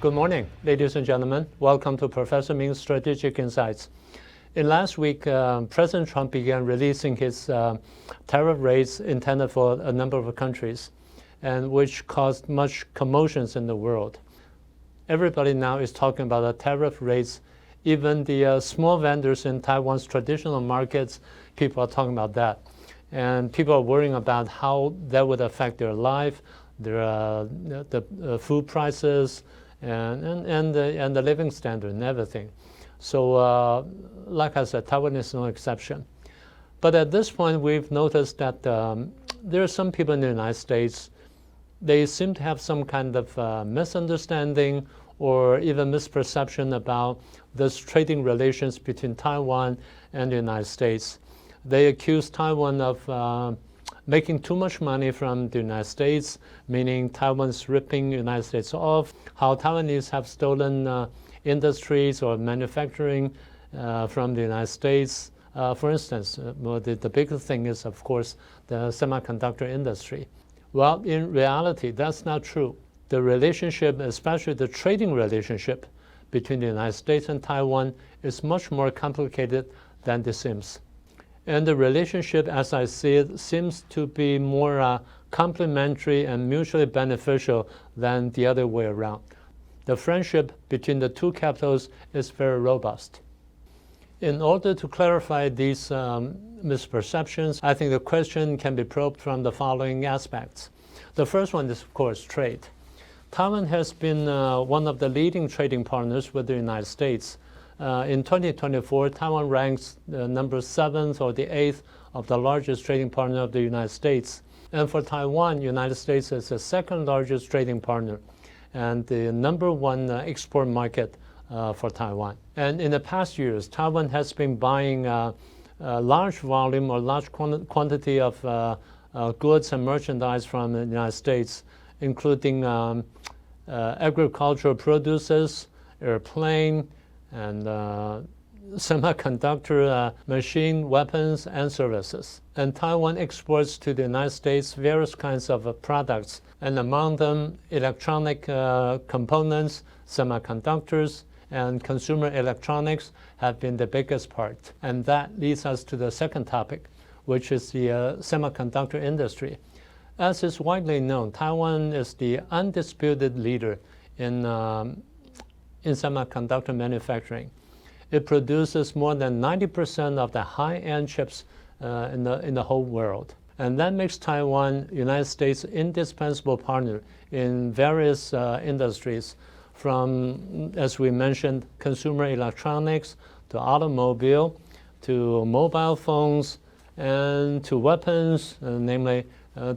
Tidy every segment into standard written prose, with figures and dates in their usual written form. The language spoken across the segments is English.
Good morning, ladies and gentlemen. Welcome to Professor Ming's Strategic Insights. In last week, President Trump began releasing his tariff rates intended for a number of countries, and which caused much commotions in the world. Everybody now is talking about the tariff rates. Even the small vendors in Taiwan's traditional markets, people are talking about that. And people are worrying about how that would affect their life, the food prices, and the living standard and everything. So like I said, Taiwan is no exception. But at this point, we've noticed that there are some people in the United States, they seem to have some kind of misunderstanding or even misperception about this trading relations between Taiwan and the United States. They accuse Taiwan of making too much money from the United States, meaning Taiwan's ripping the United States off, how Taiwanese have stolen industries or manufacturing from the United States. For instance, the biggest thing is, of course, the semiconductor industry. Well, in reality, that's not true. The relationship, especially the trading relationship between the United States and Taiwan, is much more complicated than it seems. And the relationship, as I see it, seems to be more complementary and mutually beneficial than the other way around. The friendship between the two capitals is very robust. In order to clarify these misperceptions, I think the question can be probed from the following aspects. The first one is, of course, trade. Taiwan has been one of the leading trading partners with the United States. In 2024, Taiwan ranks number 7th or the 8th of the largest trading partner of the United States. And for Taiwan, United States is the second largest trading partner and the number 1 export market for Taiwan. And in the past years, Taiwan has been buying a large volume or large quantity of goods and merchandise from the United States, including agricultural produces, airplane, and semiconductor, machine, weapons, and services. And Taiwan exports to the United States various kinds of products, and among them, electronic components, semiconductors, and consumer electronics have been the biggest part. And that leads us to the second topic, which is the semiconductor industry. As is widely known, Taiwan is the undisputed leader in semiconductor manufacturing. It produces more than 90% of the high-end chips in the whole world. And that makes Taiwan, United States, indispensable partner in various industries, from, as we mentioned, consumer electronics to automobile, to mobile phones, and to weapons, namely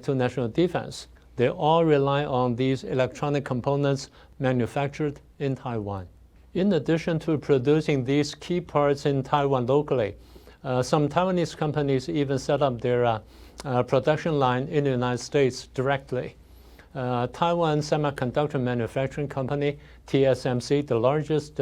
to national defense. They all rely on these electronic components manufactured in Taiwan. In addition to producing these key parts in Taiwan locally, some Taiwanese companies even set up their production line in the United States directly. Taiwan Semiconductor Manufacturing Company, TSMC, the largest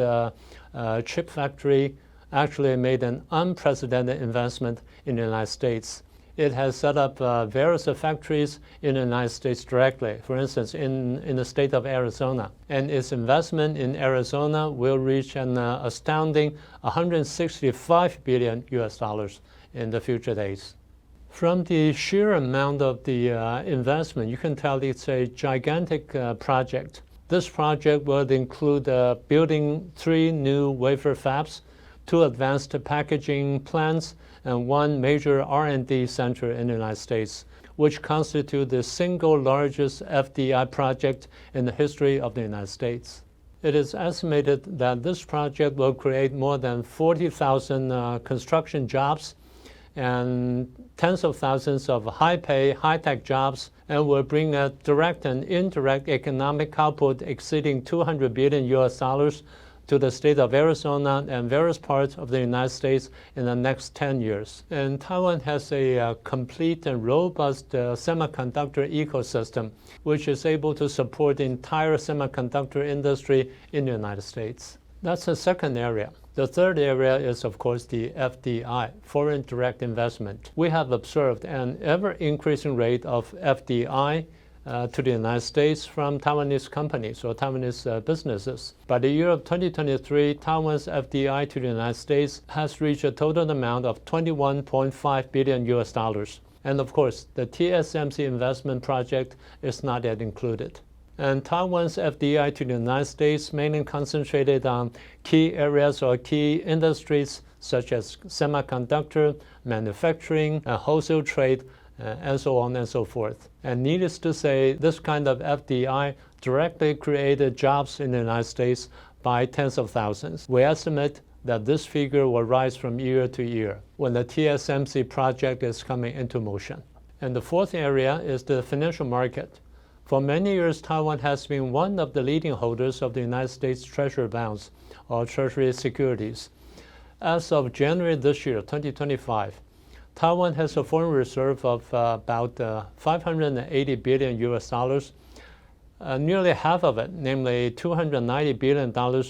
chip factory, actually made an unprecedented investment in the United States. It has set up various factories in the United States directly, for instance, in the state of Arizona. And its investment in Arizona will reach an astounding $165 billion in the future days. From the sheer amount of the investment, you can tell it's a gigantic project. This project will include building 3 new wafer fabs, 2 advanced packaging plants, and 1 major R&D center in the United States, which constitute the single largest FDI project in the history of the United States. It is estimated that this project will create more than 40,000 construction jobs and tens of thousands of high-pay, high-tech jobs, and will bring a direct and indirect economic output exceeding $200 billion to the state of Arizona and various parts of the United States in the next 10 years. And Taiwan has a complete and robust semiconductor ecosystem, which is able to support the entire semiconductor industry in the United States. That's the second area. The third area is, of course, the FDI, foreign direct investment. We have observed an ever-increasing rate of FDI to the United States from Taiwanese companies or Taiwanese businesses. By the year of 2023, Taiwan's FDI to the United States has reached a total amount of $21.5 billion. And of course, the TSMC investment project is not yet included. And Taiwan's FDI to the United States mainly concentrated on key areas or key industries such as semiconductor, manufacturing, wholesale trade, and so on and so forth. And needless to say, this kind of FDI directly created jobs in the United States by tens of thousands. We estimate that this figure will rise from year to year when the TSMC project is coming into motion. And the fourth area is the financial market. For many years, Taiwan has been one of the leading holders of the United States Treasury bonds or Treasury securities. As of January this year, 2025, Taiwan has a foreign reserve of about $580 billion. Nearly half of it, namely $290 billion,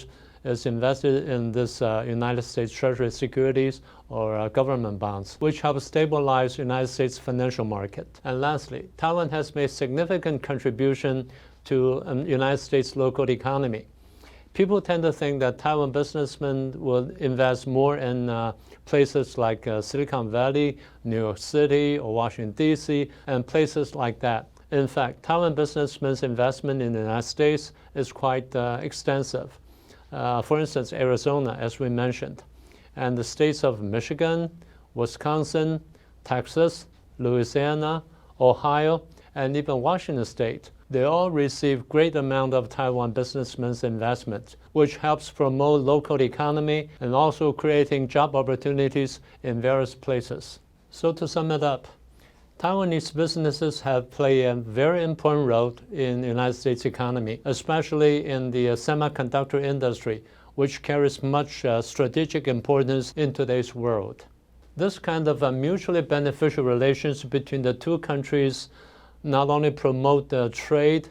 is invested in this United States Treasury securities or government bonds, which help stabilize the United States financial market. And lastly, Taiwan has made significant contribution to United States local economy. People tend to think that Taiwan businessmen will invest more in places like Silicon Valley, New York City, or Washington, D.C., and places like that. In fact, Taiwan businessmen's investment in the United States is quite extensive. For instance, Arizona, as we mentioned, and the states of Michigan, Wisconsin, Texas, Louisiana, Ohio, and even Washington State. They all receive great amount of Taiwan businessmen's investment, which helps promote local economy and also creating job opportunities in various places. So to sum it up, Taiwanese businesses have played a very important role in the United States economy, especially in the semiconductor industry, which carries much strategic importance in today's world. This kind of mutually beneficial relations between the two countries not only promote the trade,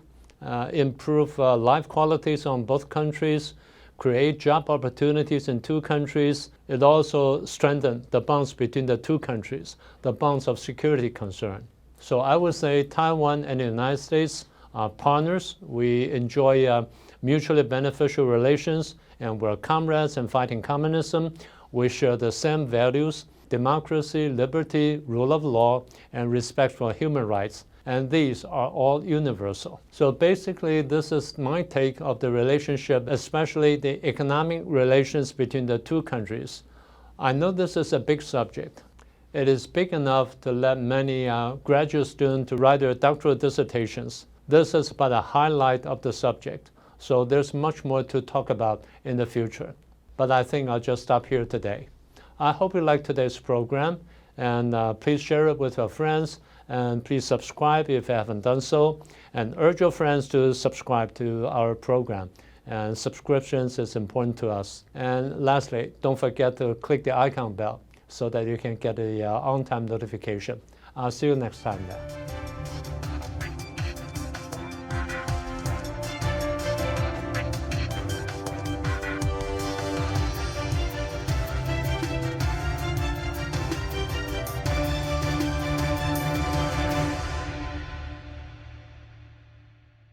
improve life qualities on both countries, create job opportunities in two countries, it also strengthens the bonds between the two countries, the bonds of security concern. So I would say Taiwan and the United States are partners. We enjoy mutually beneficial relations, and we're comrades in fighting communism. We share the same values: democracy, liberty, rule of law, and respect for human rights. And these are all universal. So basically, this is my take of the relationship, especially the economic relations between the two countries. I know this is a big subject. It is big enough to let many graduate students to write their doctoral dissertations. This is but a highlight of the subject. So there's much more to talk about in the future. But I think I'll just stop here today. I hope you liked today's program, and please share it with your friends. And please subscribe if you haven't done so, and urge your friends to subscribe to our program. And subscriptions is important to us. And lastly, don't forget to click the icon bell so that you can get the on-time notification. I'll see you next time then.